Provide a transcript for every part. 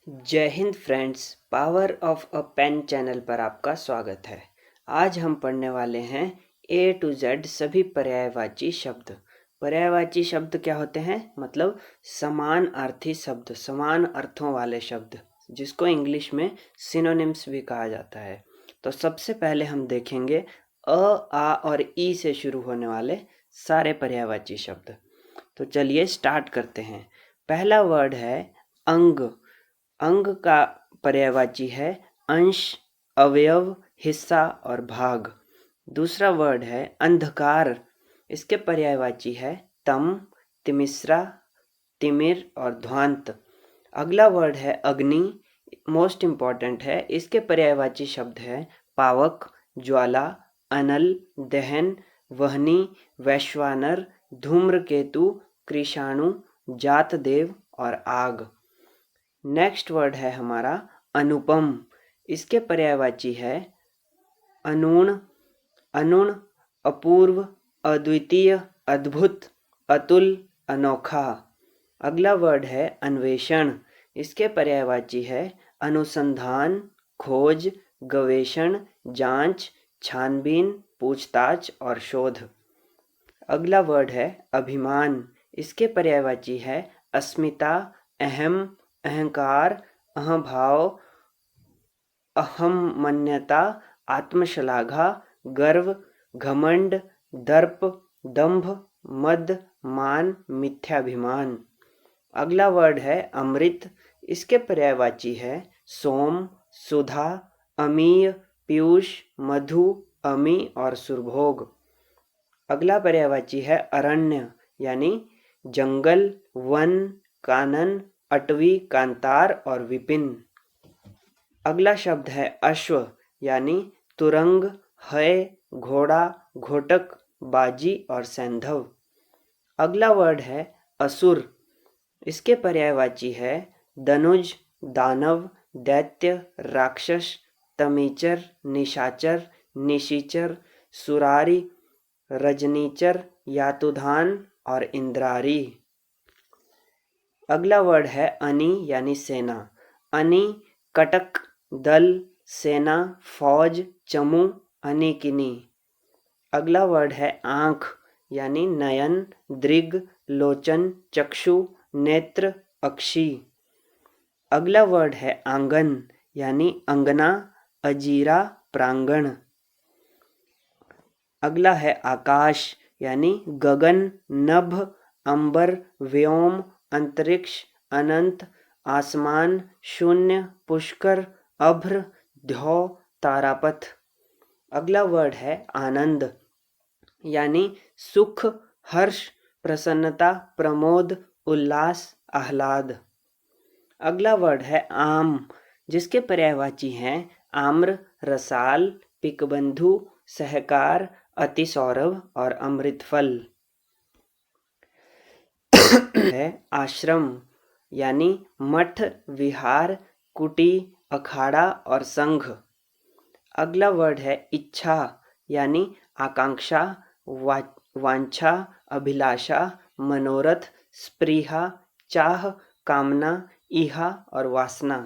जय हिंद friends, power of a pen channel पर आपका स्वागत है। आज हम पढ़ने वाले हैं ए टू जेड सभी पर्यायवाची शब्द। पर्यायवाची शब्द क्या होते हैं? मतलब समान अर्थी शब्द, समान अर्थों वाले शब्द, जिसको इंग्लिश में सिनोनिम्स भी कहा जाता है। तो सबसे पहले हम देखेंगे अ, आ और ई से शुरू होने वाले सारे पर्यायवाची शब्द। तो चलिए स्टार्ट करते हैं। पहला वर्ड है अंग। अंग का पर्यायवाची है अंश, अवयव, हिस्सा और भाग। दूसरा वर्ड है अंधकार। इसके पर्यायवाची है तम, तिमिश्रा, तिमिर और ध्वांत। अगला वर्ड है अग्नि। मोस्ट इम्पॉर्टेंट है। इसके पर्यायवाची शब्द है पावक, ज्वाला, अनल, दहन, वहनी, वैश्वानर, धूम्रकेतु, कृषाणु, जातदेव और आग। नेक्स्ट वर्ड है हमारा अनुपम। इसके पर्यायवाची है अनूण, अनुण, अपूर्व, अद्वितीय, अद्भुत, अतुल, अनोखा। अगला वर्ड है अन्वेषण। इसके पर्यायवाची है अनुसंधान, खोज, गवेषण, जांच, छानबीन, पूछताछ और शोध। अगला वर्ड है अभिमान। इसके पर्यायवाची है अस्मिता, अहम, अहंकार, अहंभाव, अहमन्यता, आत्मश्लाघा, गर्व, घमंड, दर्प, दंभ, मद, मान, मिथ्याभिमान। अगला वर्ड है अमृत। इसके पर्यायवाची है सोम, सुधा, अमीय, पीयूष, मधु, अमी और सुरभोग। अगला पर्यायवाची है अरण्य, यानी जंगल, वन, कानन, अटवी, कांतार और विपिन। अगला शब्द है अश्व, यानी तुरंग, है, घोड़ा, घोटक, बाजी और सैंधव। अगला वर्ड है असुर। इसके पर्यायवाची है दनुज, दानव, दैत्य, राक्षस, तमीचर, निशाचर, निशीचर, सुरारी, रजनीचर, यातुधान और इंद्रारी। अगला वर्ड है अनी, यानी सेना। अनी, कटक, दल, सेना, फौज, चमू, अनीकिनी। अगला वर्ड है आंख, यानी नयन, दृग, लोचन, चक्षु, नेत्र, अक्षी। अगला वर्ड है आंगन, यानी अंगना, अजीरा, प्रांगण। अगला है आकाश, यानी गगन, नभ, अंबर, व्योम, अंतरिक्ष, अनंत, आसमान, शून्य, पुष्कर, अभ्र, ध्यो, तारापथ। अगला वर्ड है आनंद, यानी सुख, हर्ष, प्रसन्नता, प्रमोद, उल्लास, आह्लाद। अगला वर्ड है आम, जिसके पर्यायवाची हैं आम्र, रसाल, पिकबंधु, सहकार, अतिसौरभ और अमृतफल। है आश्रम, यानी मठ, विहार, कुटी, अखाड़ा और संघ। अगला वर्ड है इच्छा, यानी आकांक्षा, वांछा, अभिलाषा, मनोरथ, स्पृहा, चाह, कामना, इहा और वासना।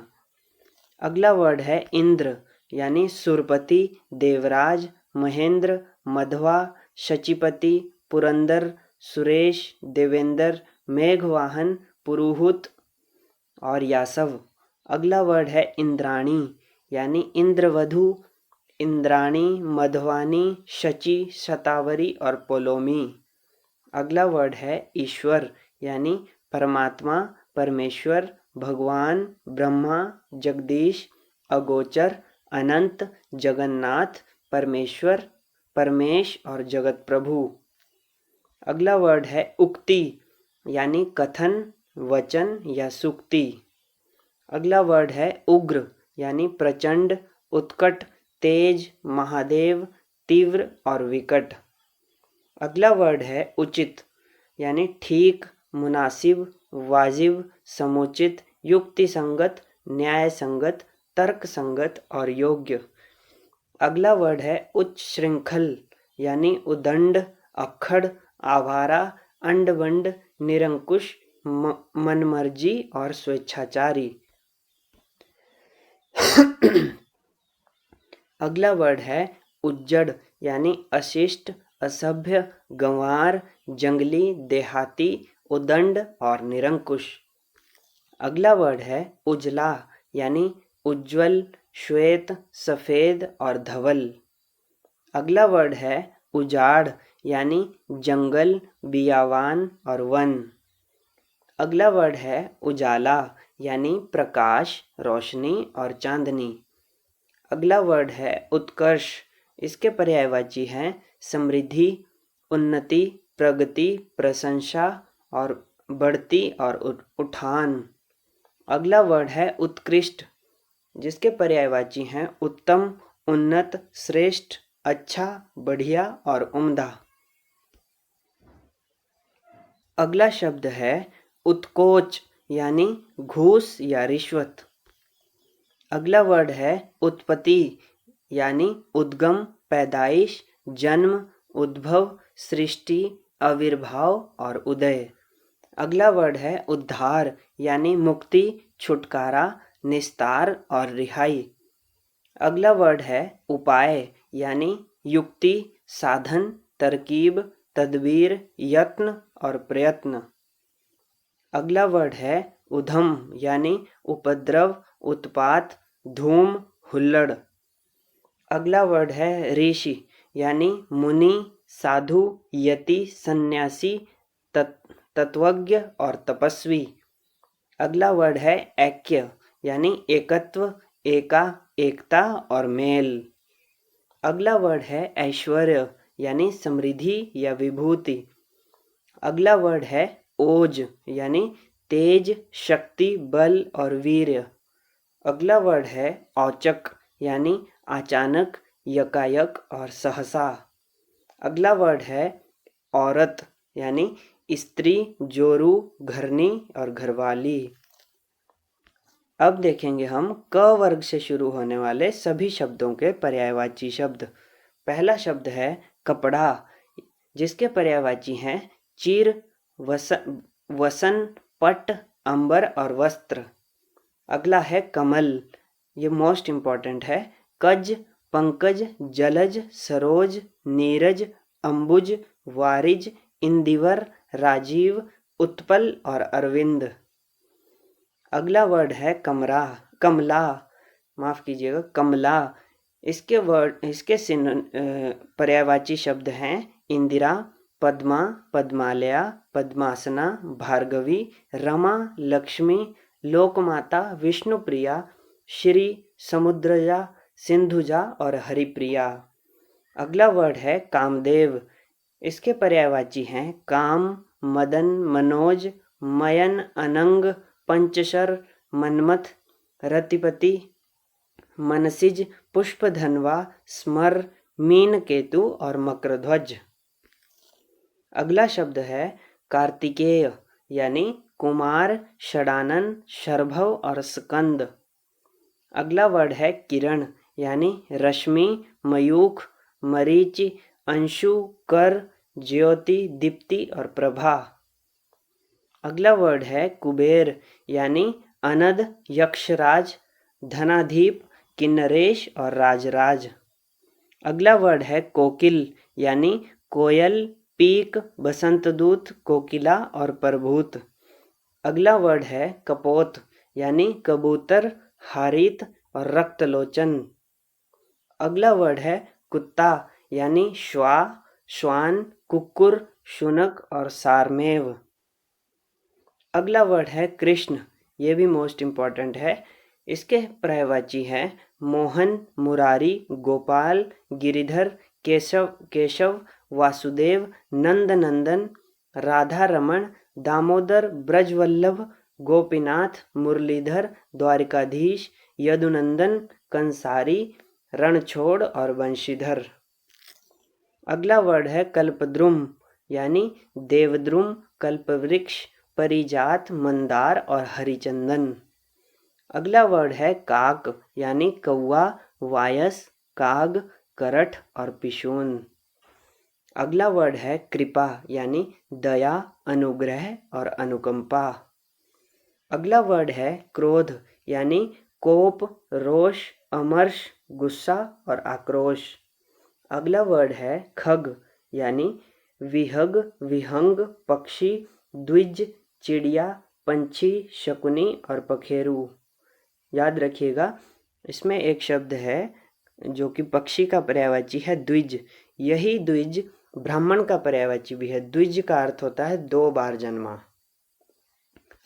अगला वर्ड है इंद्र, यानी सुरपति, देवराज, महेंद्र, मध्वा, शचीपति, पुरंदर, सुरेश, देवेंद्र, मेघवाहन, पुरुहूत और यासव। अगला वर्ड है इंद्राणी, यानी इंद्रवधु, इंद्राणी, मधवानी, शची, शतावरी और पोलोमी। अगला वर्ड है ईश्वर, यानी परमात्मा, परमेश्वर, भगवान, ब्रह्मा, जगदीश, अगोचर, अनंत, जगन्नाथ, परमेश्वर, परमेश और जगत प्रभु। अगला वर्ड है उक्ति, यानी कथन, वचन या सुक्ति। अगला वर्ड है उग्र, यानी प्रचंड, उत्कट, तेज, महादेव, तीव्र और विकट। अगला वर्ड है उचित, यानी ठीक, मुनासिब, वाजिब, समुचित, युक्ति संगत, न्याय संगत, तर्क संगत और योग्य। अगला वर्ड है उच्च श्रृंखल, यानी उदंड, अक्खड़, आवारा, अंडबंड, निरंकुश, मनमर्जी और स्वेच्छाचारी। अगला वर्ड है उज्जड़, यानी अशिष्ट, असभ्य, गंवार, जंगली, देहाती, उदंड और निरंकुश। अगला वर्ड है उजला, यानी उज्जवल, श्वेत, सफेद और धवल। अगला वर्ड है उजाड़, यानी जंगल, बियावान और वन। अगला वर्ड है उजाला, यानी प्रकाश, रोशनी और चांदनी। अगला वर्ड है उत्कर्ष, इसके पर्यायवाची हैं समृद्धि, उन्नति, प्रगति, प्रशंसा और बढ़ती और उठान। अगला वर्ड है उत्कृष्ट, जिसके पर्यायवाची हैं उत्तम, उन्नत, श्रेष्ठ, अच्छा, बढ़िया और उम्दा। अगला शब्द है उत्कोच, यानी घूस या रिश्वत। अगला वर्ड है उत्पत्ति, यानी उद्गम, पैदाइश, जन्म, उद्भव, सृष्टि, आविर्भाव और उदय। अगला वर्ड है उद्धार, यानी मुक्ति, छुटकारा, निस्तार और रिहाई। अगला वर्ड है उपाय, यानी युक्ति, साधन, तरकीब, तदबीर, यत्न और प्रयत्न। अगला वर्ड है उधम, यानी उपद्रव, उत्पात, धूम, हुल्लड़। अगला वर्ड है ऋषि, यानी मुनि, साधु, यति, सन्यासी, तत्वज्ञ और तपस्वी। अगला वर्ड है ऐक्य, यानी एकत्व, एका, एकता और मेल। अगला वर्ड है ऐश्वर्य, यानी समृद्धि या विभूति। अगला वर्ड है ओज, यानी तेज, शक्ति, बल और वीर्य। अगला वर्ड है औचक, यानी अचानक, यकायक और सहसा। अगला वर्ड है औरत, यानी स्त्री, जोरू, घरनी और घरवाली। अब देखेंगे हम क वर्ग से शुरू होने वाले सभी शब्दों के पर्यायवाची शब्द। पहला शब्द है कपड़ा, जिसके पर्यायवाची हैं चीर, वसन, पट, अंबर और वस्त्र। अगला है कमल, ये मोस्ट इम्पॉर्टेंट है, कज, पंकज, जलज, सरोज, नीरज, अंबुज, वारिज, इंदिवर, राजीव, उत्पल और अरविंद। अगला वर्ड है कमला, माफ कीजिएगा, कमला। इसके पर्यायवाची शब्द हैं इंदिरा, पद्मा, पद्मालया, पद्मासना, भार्गवी, रमा, लक्ष्मी, लोकमाता, विष्णुप्रिया, श्री, समुद्रजा, सिंधुजा और हरिप्रिया। अगला वर्ड है कामदेव, इसके पर्यायवाची हैं काम, मदन, मनोज, मयन, अनंग, पंचशर, मनमथ, रतिपति, मनसिज, पुष्पधनवा, स्मर, मीन केतु और मकरध्वज। अगला शब्द है कार्तिकेय, यानी कुमार, षडानन, शर्भव और स्कंद। अगला वर्ड है किरण, यानी रश्मि, मयूख, मरीचि, अंशु, कर, ज्योति, दीप्ति और प्रभा। अगला वर्ड है कुबेर, यानी अनद, यक्षराज, धनाधीप, किन्नरेश और राजराज। अगला वर्ड है कोकिल, यानी कोयल, पीक, बसंतदूत, कोकिला और प्रभूत। अगला वर्ड है कपोत, यानी कबूतर, हारित और रक्तलोचन। अगला वर्ड है कुत्ता, यानी श्वान, कुक्कुर, शुनक और सारमेव। अगला वर्ड है कृष्ण, ये भी मोस्ट इम्पॉर्टेंट है। इसके पर्यायवाची हैं मोहन, मुरारी, गोपाल, गिरिधर, केशव, वासुदेव, नंदनंदन, राधा रमण, दामोदर, ब्रजवल्लभ, गोपीनाथ, मुरलीधर, द्वारिकाधीश, यदुनंदन, कंसारी, रणछोड़ और वंशीधर। अगला वर्ड है कल्पद्रुम, यानी देवद्रुम, कल्पवृक्ष, परिजात, मंदार और हरिचंदन। अगला वर्ड है काक, यानी कौवा, वायस, काग, करठ और पिशून। अगला वर्ड है कृपा, यानी दया, अनुग्रह और अनुकंपा। अगला वर्ड है क्रोध, यानी कोप, रोष, अमर्ष, गुस्सा और आक्रोश। अगला वर्ड है खग, यानी विहग, विहंग, पक्षी, द्विज, चिड़िया, पंछी, शकुनी और पखेरु। याद रखिएगा, इसमें एक शब्द है जो कि पक्षी का पर्यायवाची है, द्विज। यही द्विज ब्राह्मण का पर्यायवाची भी है। द्विज का अर्थ होता है 2 बार जन्मा।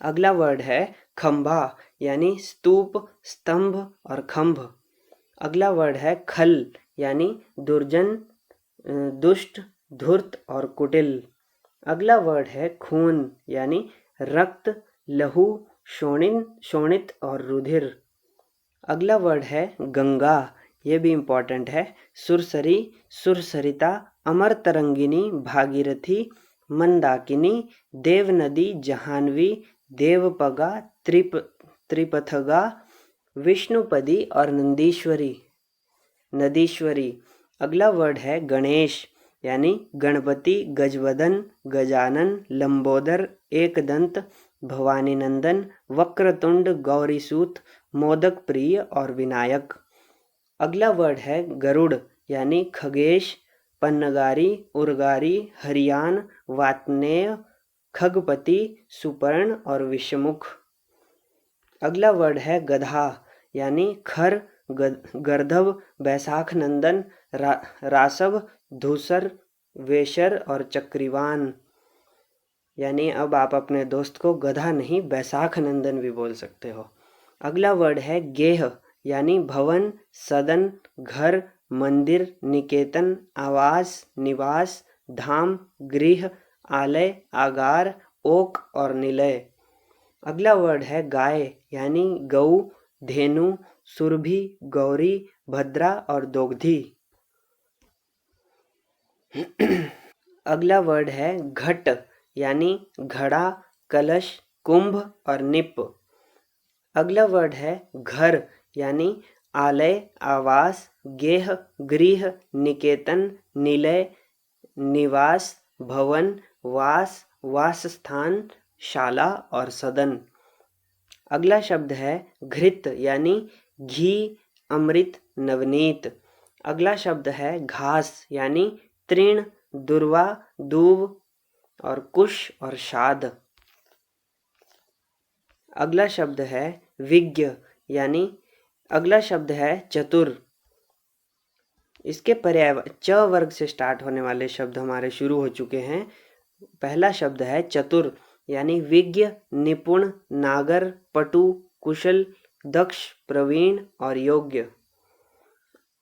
अगला वर्ड है खंभा, यानी स्तूप, स्तंभ और खंभ। अगला वर्ड है खल, यानी दुर्जन, दुष्ट, धूर्त और कुटिल। अगला वर्ड है खून, यानी रक्त, लहू, शोणित और रुधिर। अगला वर्ड है गंगा, ये भी इम्पोर्टेंट है। सुरसरी, सुरसरिता, अमर तरंगिनी, भागीरथी, मंदाकिनी, देव नदी, जहानवी, देवपगा, त्रिपथगा, विष्णुपदी और नदीश्वरी। अगला वर्ड है गणेश, यानी गणपति, गजवदन, गजानन, लंबोदर, एकदंत, भवानीनंदन, वक्रतुंड, गौरीसूत, मोदक प्रिय और विनायक। अगला वर्ड है गरुड़, यानी खगेश, पन्नगारी, उर्गारी, हरियान, वात्नेय, खगपति, सुपर्ण और विषमुख। अगला वर्ड है गधा, यानी खर, गर्धव, बैसाख नंदन, रासव, धूसर, वेशर और चक्रीवान। यानी अब आप अपने दोस्त को गधा नहीं, बैसाख नंदन भी बोल सकते हो। अगला वर्ड है गेह, यानी भवन, सदन, घर, मंदिर, निकेतन, आवास, निवास, धाम, गृह, आलय, आगार, ओक और निलय। अगला वर्ड है गाय, यानी गऊ, धेनु, सुरभि, गौरी, भद्रा और दोग्धी। अगला वर्ड है घट, यानी घड़ा, कलश, कुंभ और निप। अगला वर्ड है घर, यानी आलय, आवास, गेह, गृह, निकेतन, निलय, निवास, भवन, वास, वासस्थान, शाला और सदन। अगला शब्द है घृत, यानी घी, अमृत, नवनीत। अगला शब्द है घास, यानी तृण, दुर्वा, दूब और कुश और शाद। अगला शब्द है विज्ञ, यानी अगला शब्द है चतुर। इसके पर्याय च वर्ग से स्टार्ट होने वाले शब्द हमारे शुरू हो चुके हैं। पहला शब्द है चतुर, यानी विज्ञ, निपुण, नागर, पटु, कुशल, दक्ष, प्रवीण और योग्य।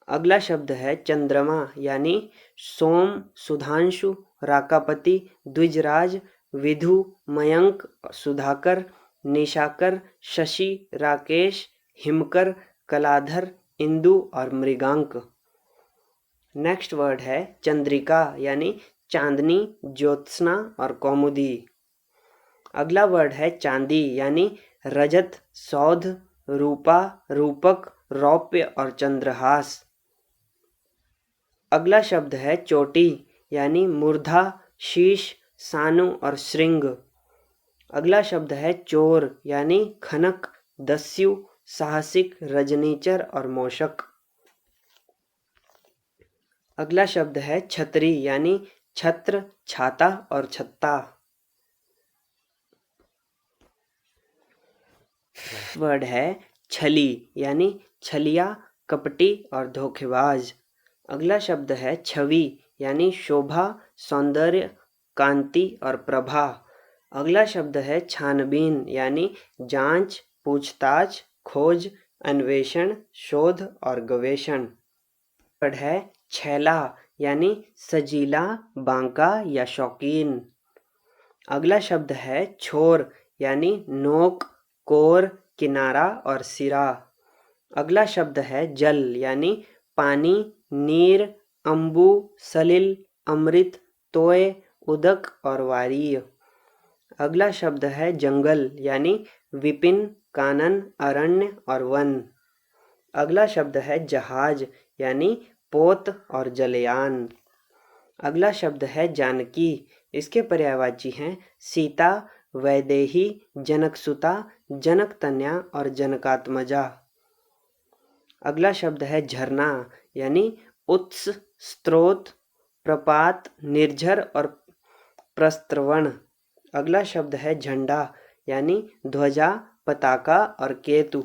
अगला शब्द है चंद्रमा, यानी सोम, सुधांशु, राकापति, द्विजराज, विधु, मयंक, सुधाकर, निशाकर, शशि, राकेश, हिमकर, कलाधर, इंदु और मृगांक। नेक्स्ट वर्ड है चंद्रिका, यानी चांदनी, ज्योत्सना और कौमुदी। अगला वर्ड है चांदी, यानी रजत, सौध, रूपा, रूपक, रौप्य और चंद्रहास। अगला शब्द है चोटी, यानी मूर्धा, शीश, सानु और श्रृंग। अगला शब्द है चोर, यानी खनक, दस्यु, साहसिक, रजनीचर और मोशक। अगला शब्द है छतरी, यानी छत्र, छाता और छत्ता। वर्ड है छली, यानी छलिया, कपटी और धोखेबाज। अगला शब्द है छवि, यानी शोभा, सौंदर्य, कांति और प्रभा। अगला शब्द है छानबीन, यानी जांच, पूछताछ, खोज, अन्वेषण, शोध और गवेषण। वर्ड है छैला, यानी सजीला, बांका या शौकीन। अगला शब्द है छोर, यानी नोक, कोर, किनारा और सिरा। अगला शब्द है जल, यानी पानी, नीर, अंबु, सलिल, अमृत, तोय, उदक और वारीय। अगला शब्द है जंगल, यानी विपिन, कानन, अरण्य और वन। अगला शब्द है जहाज, यानी पोत और जलयान। अगला शब्द है जानकी, इसके पर्यायवाची हैं सीता, वैदेही, जनकसुता, जनकतन्या और जनकात्मजा। अगला शब्द है झरना यानी उत्स, स्रोत, प्रपात, निर्झर और प्रस्रवण। अगला शब्द है झंडा यानी ध्वजा, पताका और केतु।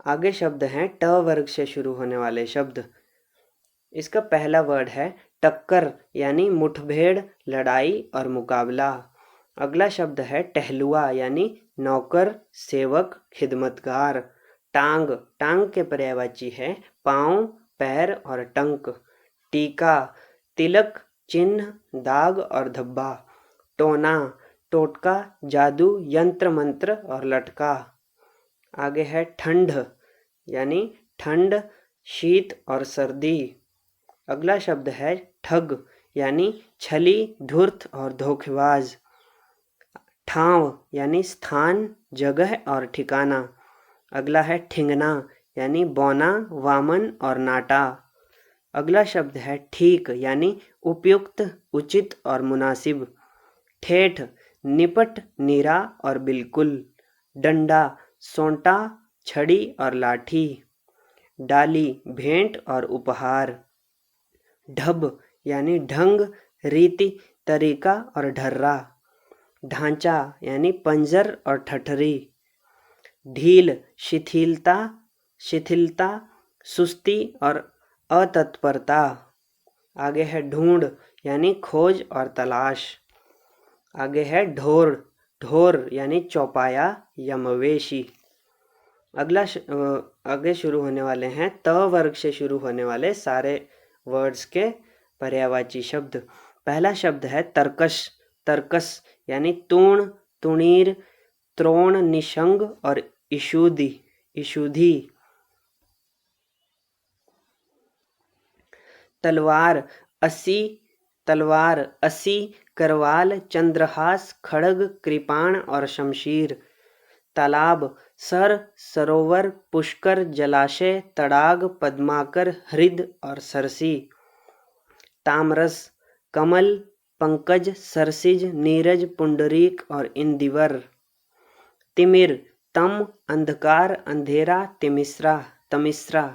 आगे शब्द हैं ट वर्ग से शुरू होने वाले शब्द। इसका पहला वर्ड है टक्कर यानी मुठभेड़, लड़ाई और मुकाबला। अगला शब्द है टहलुआ यानी नौकर, सेवक, खिदमतगार। टांग, टांग के पर्यायवाची है पांव, पैर और टंक। टीका, तिलक, चिन्ह, दाग और धब्बा। टोना, टोटका, जादू, यंत्र मंत्र और लटका। आगे है ठंड यानी ठंड, शीत और सर्दी। अगला शब्द है ठग यानी छली, धूर्त और धोखेबाज। ठाव यानी स्थान, जगह और ठिकाना। अगला है ठिंगना यानी बौना, वामन और नाटा। अगला शब्द है ठीक यानी उपयुक्त, उचित और मुनासिब। ठेठ, निपट, नीरा और बिल्कुल। डंडा, सोंटा, छड़ी और लाठी। डाली, भेंट और उपहार। ढब यानी ढंग, रीति, तरीका और ढर्रा। ढांचा यानी पंजर और ठठरी। ढील, शिथिलता, शिथिलता, सुस्ती और अतत्परता। आगे है ढूंढ यानी खोज और तलाश। आगे है ढोर, ढोर यानी चौपाया या मवेशी। आगे शुरू होने वाले हैं त वर्ग से शुरू होने वाले सारे वर्ड्स के पर्यायवाची शब्द। पहला शब्द है तर्कश, तर्कस यानी तूण, तुणीर, त्रोण, निशंग और इशुदि, इशुधि। तलवार, असी, तलवार, असी, करवाल, चंद्रहास, खड़ग, कृपाण और शमशीर। तालाब, सर, सरोवर, पुष्कर, जलाशय, तड़ाग, पद्माकर, हृद और सरसी। तामरस, कमल, पंकज, सरसिज, नीरज, पुंडरीक और इंदिवर। तिमिर, तम, अंधकार, अंधेरा, तिमिश्रा, तमिश्रा।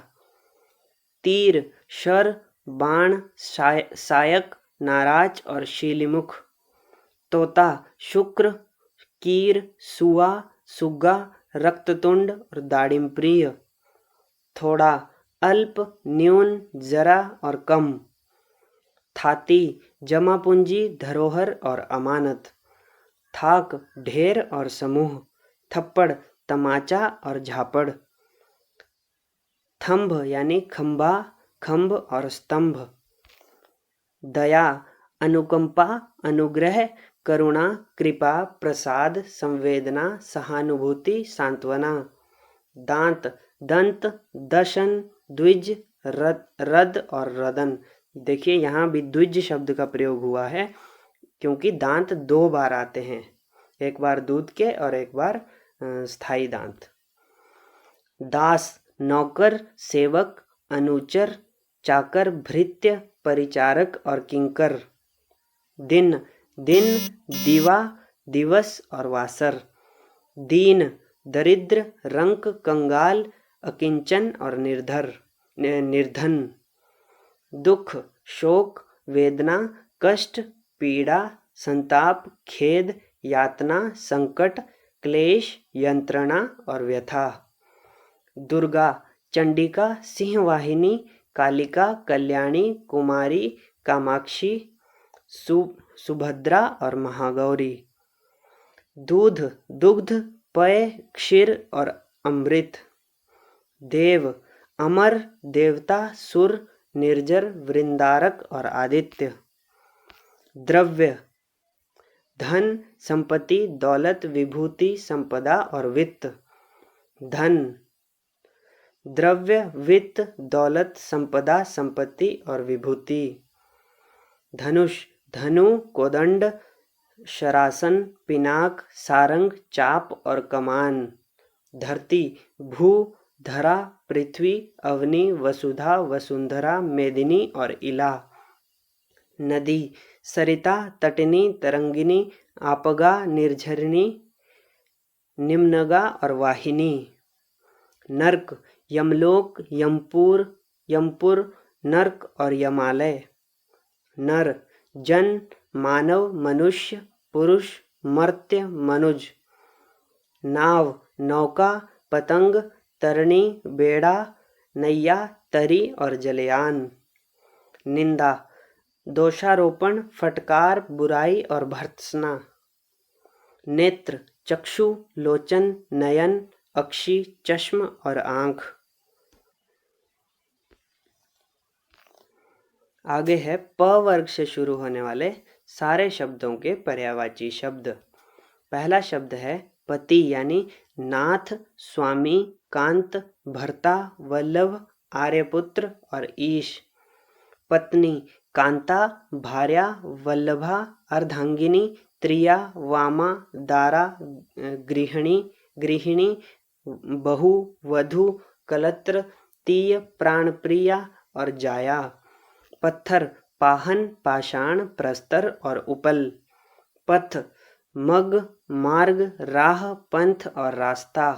तीर, शर, बाण, सायक, नाराज और शीलिमुख। तोता, शुक्र, कीर, सुआ, सुग्गा, रक्ततुंड और दाड़िमप्रिय। थोड़ा, अल्प, न्यून, जरा और कम। थाती, जमा पूंजी, धरोहर और अमानत। थाक, ढेर और समूह। थप्पड़, तमाचा और झापड़। थंभ यानी खंभा, खंभ और स्तंभ। दया, अनुकंपा, अनुग्रह, करुणा, कृपा, प्रसाद, संवेदना, सहानुभूति, सांत्वना। दांत, दंत, दशन, द्विज, रद और रदन। देखिए यहाँ भी द्विज शब्द का प्रयोग हुआ है क्योंकि दांत 2 बार आते हैं, एक बार दूध के और एक बार स्थायी दांत। दास, नौकर, सेवक, अनुचर, चाकर, भृत्य, परिचारक और किंकर। दिन, दिन, दिवा, दिवस और वासर। दीन, दरिद्र, रंक, कंगाल, अकिंचन और निर्धन। दुख, शोक, वेदना, कष्ट, पीड़ा, संताप, खेद, यातना, संकट, क्लेश, यंत्रणा और व्यथा। दुर्गा, चंडिका, सिंहवाहिनी, कालिका, कल्याणी, कुमारी, कामाक्षी, सुभद्रा और महागौरी। दूध, दुग्ध, पेय, क्षीर और अमृत। देव, अमर, देवता, सुर, निर्जर, वृंदारक और आदित्य। द्रव्य, धन, संपत्ति, दौलत, विभूति, संपदा और वित्त। धन, द्रव्य, वित्त, दौलत, संपदा, संपत्ति और विभूति। धनुष, धनु, कोदंड, शरासन, पिनाक, सारंग, चाप और कमान। धरती, भू, धरा, पृथ्वी, अवनी, वसुधा, वसुंधरा, मेदिनी और इला। नदी, सरिता, तटिनी, तरंगिनी, आपगा, निर्झरिणी, निम्नगा और वाहिनी। नर्क, यमलोक, यमपुर, यमपुर, नर्क और यमालय। नर, जन, मानव, मनुष्य, पुरुष, मर्त्य, मनुज। नाव, नौका, पतंग, तरणी, बेड़ा, नैया, तरी और जलयान। निंदा, दोषारोपण, फटकार, बुराई और भर्त्सना। नेत्र, चक्षु, लोचन, नयन, अक्षि, चश्म और आंख। आगे है प वर्ग से शुरू होने वाले सारे शब्दों के पर्यायवाची शब्द। पहला शब्द है पति यानी नाथ, स्वामी, कांत, भर्ता, वल्लभ, आर्यपुत्र और ईश। पत्नी, कांता, भार्या, वल्लभा, अर्धांगिनी, त्रिया, वामा, दारा, गृहिणी, बहु, वधु, कलत्र, तीय, प्राणप्रिया और जाया। पत्थर, पाहन, पाषाण, प्रस्तर और उपल। पथ, मग, मार्ग, राह, पंथ और रास्ता।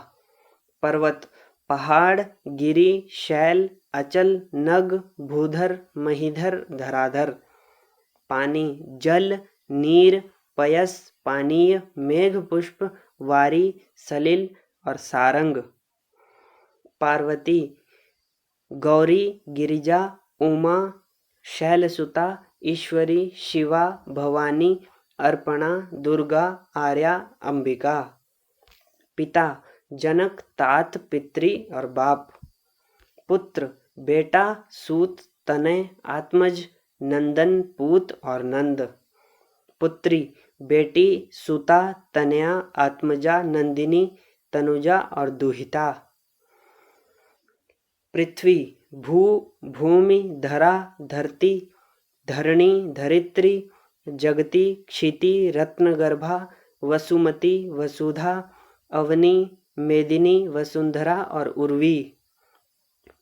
पर्वत, पहाड़, गिरी, शैल, अचल, नग, भूधर, महीधर, धराधर। पानी, जल, नीर, पयस, पानीय, मेघ पुष्प, वारी, सलिल और सारंग। पार्वती, गौरी, गिरिजा, उमा, शैलसुता, ईश्वरी, शिवा, भवानी, अर्पणा, दुर्गा, आर्या, अंबिका। पिता, जनक, तात, पितृ और बाप। पुत्र, बेटा, सूत, तनय, आत्मज, नंदन, पूत और नंद। पुत्री, बेटी, सुता, तनया, आत्मजा, नंदिनी, तनुजा और दुहिता। पृथ्वी, भू, भूमि, धरा, धरती, धरणी, धरित्री, जगती, क्षिति, रत्नगर्भा, वसुमती, वसुधा, अवनी, मेदिनी, वसुंधरा और उर्वी।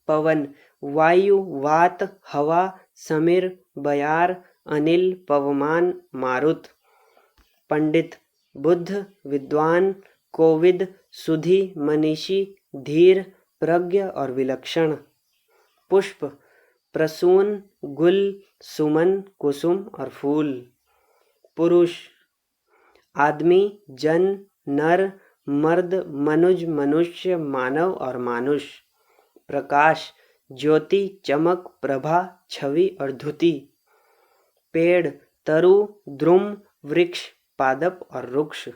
पवन, वायु, वात, हवा, समीर, बयार, अनिल, पवमान, मारुत। पंडित, बुद्ध, विद्वान, कोविद, सुधि, मनीषी, धीर, प्रज्ञ और विलक्षण। पुष्प, प्रसून, गुल, सुमन, कुसुम और फूल। पुरुष, आदमी, जन, नर, मर्द, मनुज, मनुष्य, मानव और मानुष। प्रकाश, ज्योति, चमक, प्रभा, छवि और धुति। पेड़, तरु, द्रुम, वृक्ष, पादप और रुक्ष।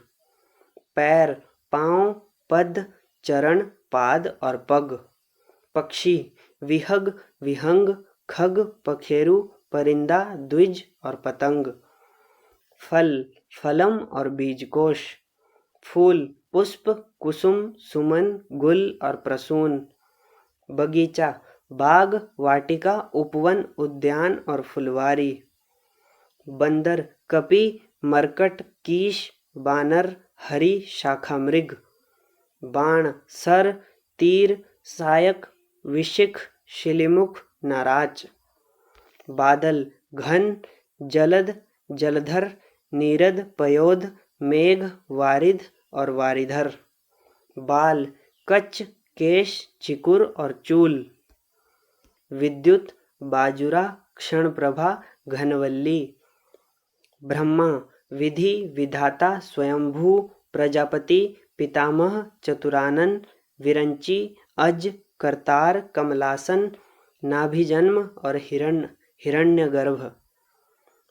पैर, पांव, पद, चरण, पाद और पग। पक्षी, विहग, विहंग, खग, पखेरु, परिंदा, द्विज और पतंग। फल, फलम और बीजकोश। फूल, पुष्प, कुसुम, सुमन, गुल और प्रसून। बगीचा, बाग, वाटिका, उपवन, उद्यान और फुलवारी। बंदर, कपि, मरकट, कीश, बानर, हरि, शाखा मृग। बाण, सर, तीर, सायक, विशिख, शिलिमुख, नाराच। बादल, घन, जलद, जलधर, नीरद, पयोध, मेघ, वारिध और वारिधर। बाल, कच्च, केश, चिकुर और चूल। विद्युत, बाजुरा, क्षणप्रभा, घनवल्ली। ब्रह्मा, विधि, विधाता, स्वयंभू, प्रजापति, पितामह, चतुरानन, विरंची, अज, करतार, कमलासन, नाभिजन्म और हिरण्यगर्भ।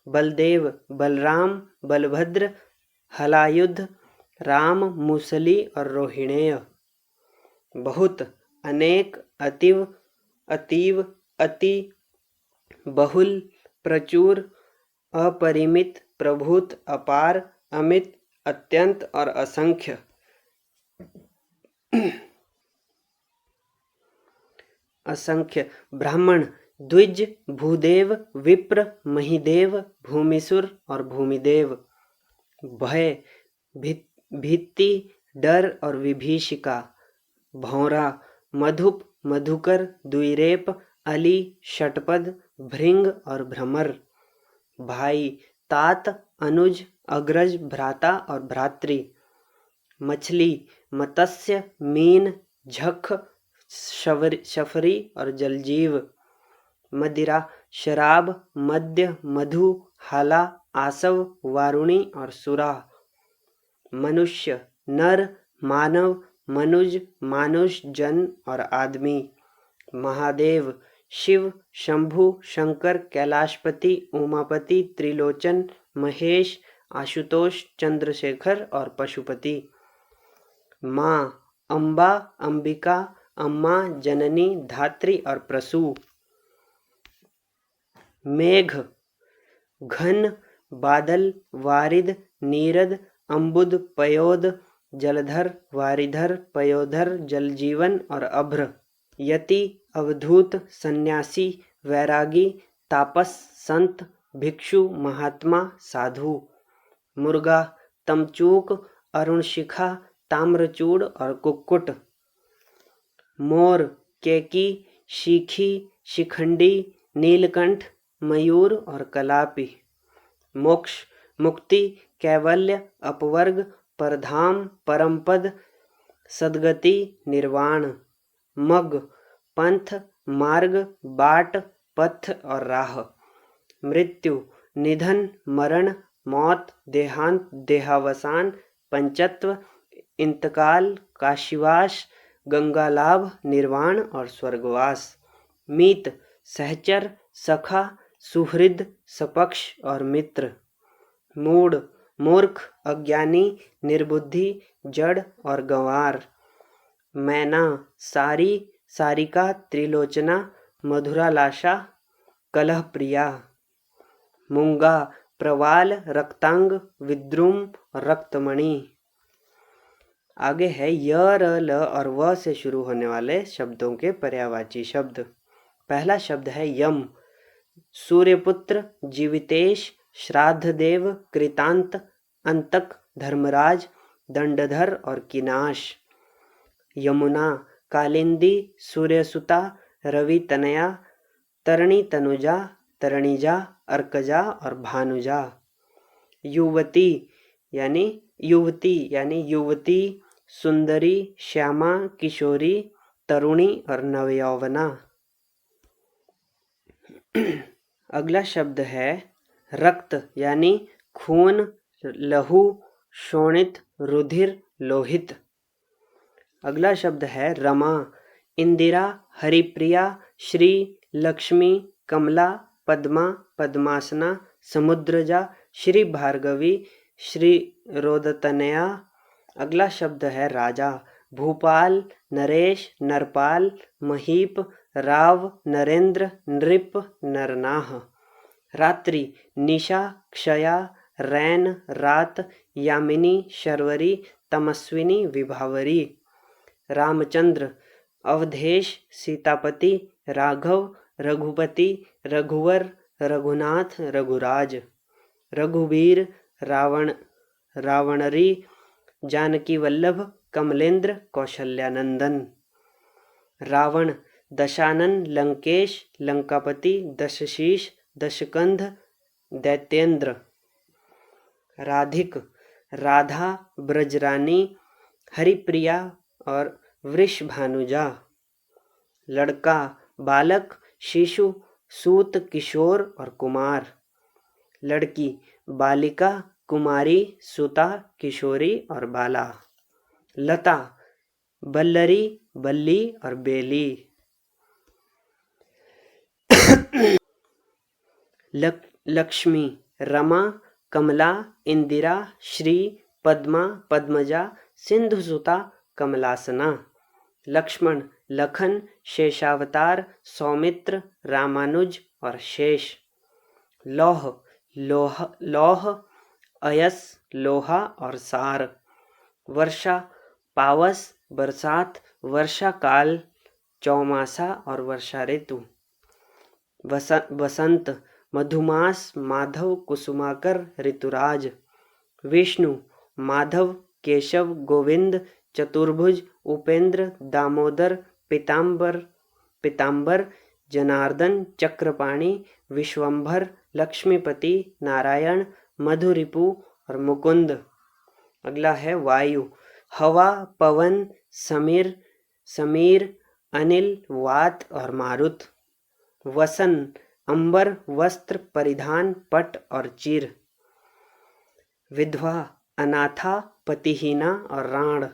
बलदेव, बलराम, बलभद्र, हलायुध, राम, मूसली और रोहिणेय। बहुत, अनेक, अतीव, अतीव, अति, बहुल, प्रचुर, अपरिमित, प्रभुत, अपार, अमित, अत्यंत और असंख्य। असंख्य। ब्राह्मण, द्विज, भूदेव, विप्र, महिदेव, भूमिसुर और भूमिदेव। भय, भीति, डर और विभीषिका। भौरा, मधुप, मधुकर, द्विरेप, अली, षटपद, भृंग और भ्रमर। भाई, तात, अनुज, अग्रज, भ्राता और भ्रातृ। मछली, मत्स्य, मीन, झख, शफरी और जलजीव। मदिरा शराब, मद्य, मधु, हाला, आसव, वारुणी और सुरा। मनुष्य नर, मानव, मनुज, मानुष, जन और आदमी। महादेव शिव, शंभु, शंकर, कैलाशपति, उमापति, त्रिलोचन, महेश, आशुतोष, चंद्रशेखर और पशुपति। माँ अम्बा, अंबिका, अम्मा, जननी, धात्री और प्रसू। मेघ घन, बादल, वारिद, नीरद, अम्बुद, पयोद, जलधर, वारिधर, पयोधर, जलजीवन और अभ्र। यति अवधूत, सन्यासी, वैरागी, तापस, संत, भिक्षु, महात्मा, साधु। मुर्गा तमचूक, अरुणशिखा, ताम्रचूड़ और कुक्कुट। मोर केकी, शिखी, शिखंडी, नीलकंठ, मयूर और कलापी। मोक्ष मुक्ति, कैवल्य, अपवर्ग, परधाम, परमपद, सद्गति, निर्वाण। मग पंथ, मार्ग, बाट, पथ और राह। मृत्यु निधन, मरण, मौत, देहांत, देहावसान, पंचत्व, इंतकाल, काशीवास, गंगालाभ, निर्वाण और स्वर्गवास। मीत सहचर, सखा, सुहृद, सपक्ष और मित्र। मूढ़ मूर्ख, अज्ञानी, निर्बुद्धि, जड़ और गंवार। मैना सारी, सारिका, त्रिलोचना, मधुरालाशा, कलह प्रिया। मूंगा प्रवाल, रक्तांग, विद्रुम और रक्तमणि। आगे है य, र, ल और व से शुरू होने वाले शब्दों के पर्यायवाची शब्द। पहला शब्द है यम। सूर्यपुत्र, जीवितेश, श्राद्धदेव, कृतांत, अंतक, धर्मराज, दंडधर और किनाश। यमुना कालिंदी, सूर्यसुता, रवि तनया, तरणी तनुजा, तरणिजा, अर्कजा और भानुजा। युवती यानी युवती, सुंदरी, श्यामा, किशोरी, तरुणी और नवयौवना। अगला शब्द है रक्त यानी खून, लहू, शोणित, रुधिर, लोहित। अगला शब्द है रमा। इंदिरा, हरिप्रिया, श्री, लक्ष्मी, कमला, पद्मा, पद्मासना, समुद्रजा, श्री भार्गवी, श्री रोदतनया। अगला शब्द है राजा। भूपाल, नरेश, नरपाल, महीप, राव, नरेंद्र, नृप, नरनाह। रात्रि निशा, क्षया, रैन, रात, यामिनी, शर्वरी, तमस्विनी, विभावरी। रामचंद्र, अवधेश, सीतापति, राघव, रघुपति, रघुवर, रघुनाथ, रघुराज। रघुवीर, रावणरी, जानकी वल्लभ, कमलेंद्र, कौशल्यानंदन। रावण, दशानन, लंकेश, लंकापति, दशशीष, दशकंध, दैत्येंद्र। राधिक, राधा, ब्रजरानी, हरिप्रिया और वृषभानुजा। लड़का, बालक, शिशु, सूत, किशोर और कुमार। लड़की, बालिका, कुमारी, सुता, किशोरी और बाला। लता, बल्लरी, बल्ली और बेली। लक्ष्मी, रमा, कमला, इंदिरा, श्री, पद्मा, पद्मजा, सिंधुसुता, कमलासना। लक्ष्मण, लखन, शेषावतार, सौमित्र, रामानुज और शेष। लौह, अयस, लोहा और सार। वर्षा, पावस, बरसात, वर्षा काल, चौमासा और वर्षा ऋतु। वसंत, मधुमास, माधव, कुसुमाकर, ऋतुराज। विष्णु, माधव, केशव, गोविंद, चतुर्भुज, उपेंद्र, दामोदर, पीतांबर, जनार्दन, चक्रपाणि, विश्वंभर, लक्ष्मीपति, नारायण, मधुरिपु और मुकुंद। अगला है वायु। हवा, पवन, समीर, अनिल, वात और मारुत। वसन, अंबर, वस्त्र, परिधान, पट और चीर। विधवा, अनाथा, पतिहीना और राण।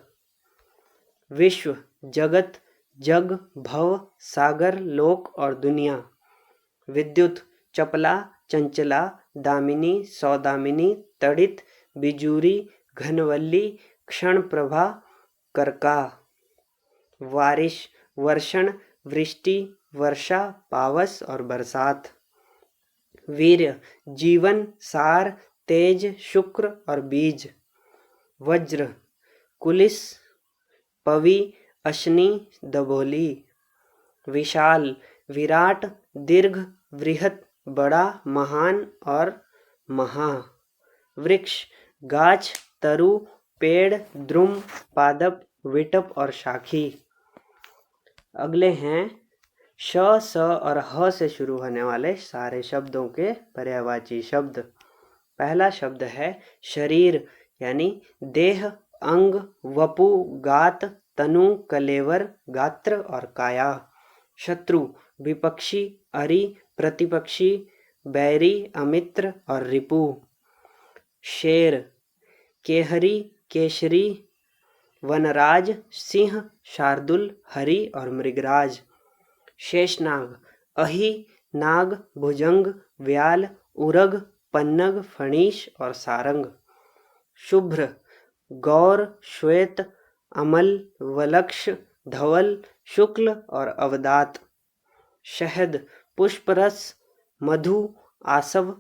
विश्व, जगत, जग, भव, सागर, लोक और दुनिया। विद्युत, चपला, चंचला, दामिनी, सौदामिनी, तड़ित, बिजूरी, घनवल्ली, क्षणप्रभा, करका। वारिश, वर्षण, वृष्टि, वर्षा, पावस और बरसात। वीर्य, जीवन, सार, तेज, शुक्र और बीज। वज्र, कुलिस, पवि, अश्नि, दबोली। विशाल, विराट, दीर्घ, वृहत, बड़ा, महान और महा। वृक्ष, गाछ, तरु, पेड़, द्रुम, पादप, विटप और शाखी। अगले हैं श, स और ह से शुरू होने वाले सारे शब्दों के पर्यायवाची शब्द। पहला शब्द है शरीर, यानी देह, अंग, वपु, गात, तनु, कलेवर, गात्र और काया। शत्रु, विपक्षी, अरि, प्रतिपक्षी, बैरी, अमित्र और रिपु। शेर, केहरी, केशरी, वनराज, सिंह, शार्दुल, हरि और मृगराज। शेषनाग, अहि, नाग, भुजंग, व्याल, उरग, पन्नग, फणीश और सारंग। शुभ्र, गौर, श्वेत, अमल, वलक्ष, धवल, शुक्ल और अवदात। शहद, पुष्परस, मधु, आसव,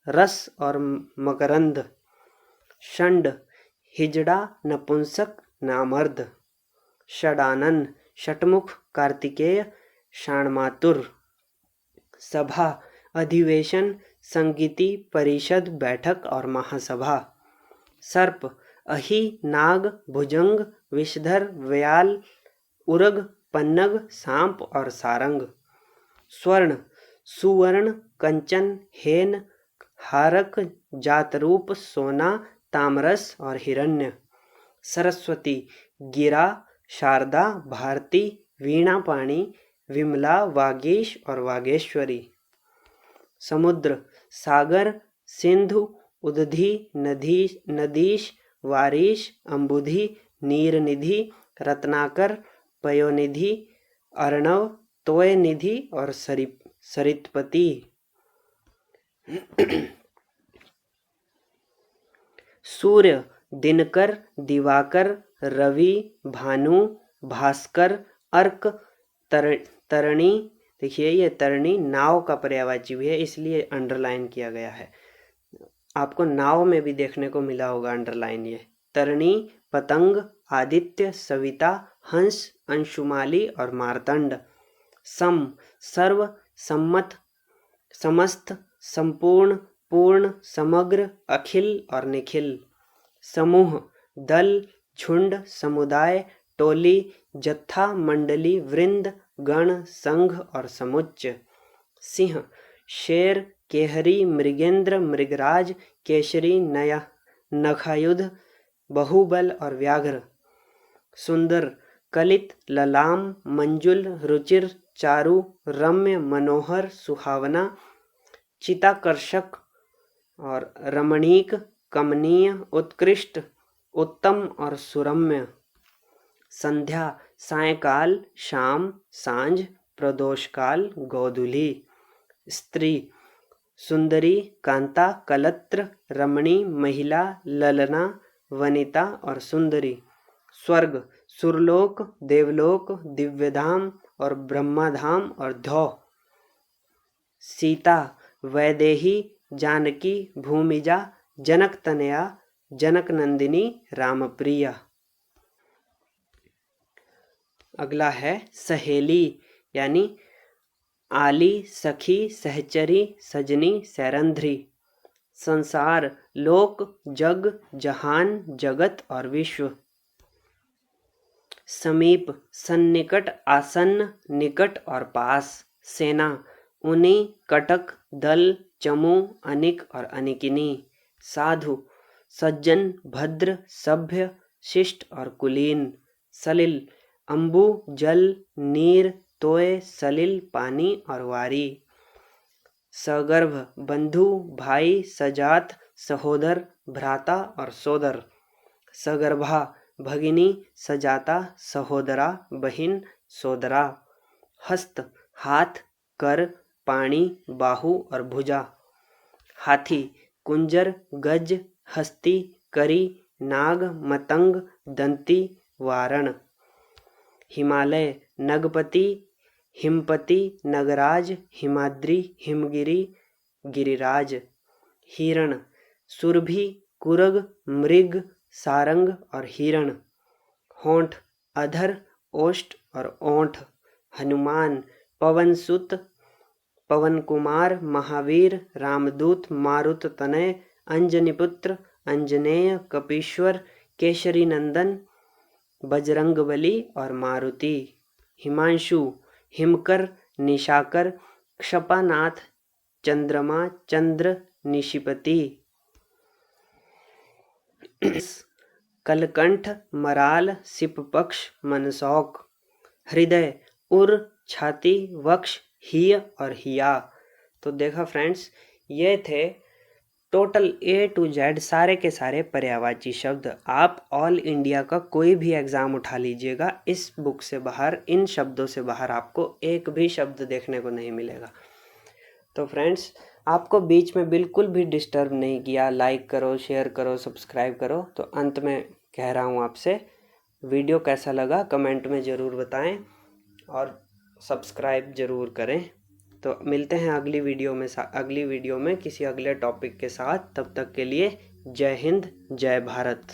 रस और मकरंद। षंड, हिजड़ा, नपुंसक, नामर्द। षडानन, षटमुख, कार्तिकेय, शाणमातुर। सभा, अधिवेशन, संगीति, परिषद, बैठक और महासभा। सर्प, अहि, नाग, भुजंग, विषधर, व्याल, उरग, पन्नग, सांप और सारंग। स्वर्ण, सुवर्ण, कंचन, हेन, हारक, जातरूप, सोना, तामरस और हिरण्य। सरस्वती, गिरा, शारदा, भारती, वीणापाणी, विमला, वागीश और वागेश्वरी। समुद्र, सागर, सिंधु, उदधि, नदीश, वारीश, अम्बुधि, नीरनिधि, रत्नाकर, पयोनिधि, अर्णव, तोयनिधि और सरितपति। सूर्य, दिनकर, दिवाकर, रवि, भानु, भास्कर, अर्क, तरणी। देखिए ये तरणी नाव का पर्यायवाची भी है, इसलिए अंडरलाइन किया गया है। आपको नाव में भी देखने को मिला होगा अंडरलाइन। ये तरणी, पतंग, आदित्य, सविता, हंस, अंशुमाली और मार्तंड। सम, सर्व, सम्मत, समस्त, संपूर्ण, पूर्ण, समग्र, अखिल और निखिल। समूह, दल, झुंड, समुदाय, टोली, जत्था, मंडली, वृंद, गण, संघ और समुच्च। सिंह, शेर, केहरी, मृगेंद्र, मृगराज, केशरी, नखायुध, बहुबल और व्याघ्र। सुंदर, कलित, ललाम, मंजुल, रुचिर, चारु, रम्य, मनोहर, सुहावना, चिताकर्षक और रमणीक, कमनीय, उत्कृष्ट, उत्तम और सुरम्य। संध्या, सायंकाल, शाम, सांझ, प्रदोषकाल, गोधूली। स्त्री, सुंदरी, कांता, कलत्र, रमणी, महिला, ललना, वनिता और सुंदरी। स्वर्ग, सुरलोक, देवलोक, दिव्यधाम और ब्रह्मधाम और धौ। सीता, वैदेही, जानकी, भूमिजा, जनकतनया, जनकनंदिनी, रामप्रिया। अगला है सहेली, यानी आली, सखी, सहचरी, सजनी, सैरंध्री। संसार, लोक, जग, जहान, जगत और विश्व। समीप, सन्निकट, आसन्न, निकट और पास। सेना, उनी, कटक, दल, चमू, अनिक और अनिकिनी। साधु, सज्जन, भद्र, सभ्य, शिष्ट और कुलीन। सलिल, अंबु जल, नीर, तोय, सलिल पानी और वारी। सगर्भ बंधु, भाई, सजात, सहोदर, भ्राता और सोदर। सगर्भा भगिनी, सजाता, सहोदरा, बहिन, सोदरा। हस्त हाथ, कर, पाणी, बाहु और भुजा। हाथी कुंजर, गज, हस्ती, करी, नाग, मतंग, दंती, वारण। हिमालय नगपति, हिमपति, नगराज, हिमाद्री, हिमगिरी, गिरिराज। हिरण सुरभि, कुरग, मृग, सारंग और हिरण। होंठ अधर, ओष्ठ और ओंठ। हनुमान पवनसुत, पवन कुमार, महावीर, रामदूत, मारुत तनय, अंजनीपुत्र, अंजनेय, कपीश्वर, केशरी नंदन, बजरंगबली और मारुति। हिमांशु हिमकर, निशाकर, क्षपानाथ, चंद्रमा, चंद्र, निशिपति। कलकंठ, मराल, सिपपक्ष, मनसौक। हृदय उर, छाती, वक्ष, हिय और हिया। तो देखा फ्रेंड्स, ये थे टोटल A to Z सारे के सारे पर्यायवाची शब्द। आप ऑल इंडिया का कोई भी एग्ज़ाम उठा लीजिएगा, इस बुक से बाहर, इन शब्दों से बाहर आपको एक भी शब्द देखने को नहीं मिलेगा। तो फ्रेंड्स, आपको बीच में बिल्कुल भी डिस्टर्ब नहीं किया। लाइक करो, शेयर करो, सब्सक्राइब करो। तो अंत में कह रहा हूँ आपसे, वीडियो कैसा लगा कमेंट में ज़रूर बताएं और सब्सक्राइब ज़रूर करें। तो मिलते हैं अगली वीडियो में किसी अगले टॉपिक के साथ। तब तक के लिए जय हिंद, जय भारत।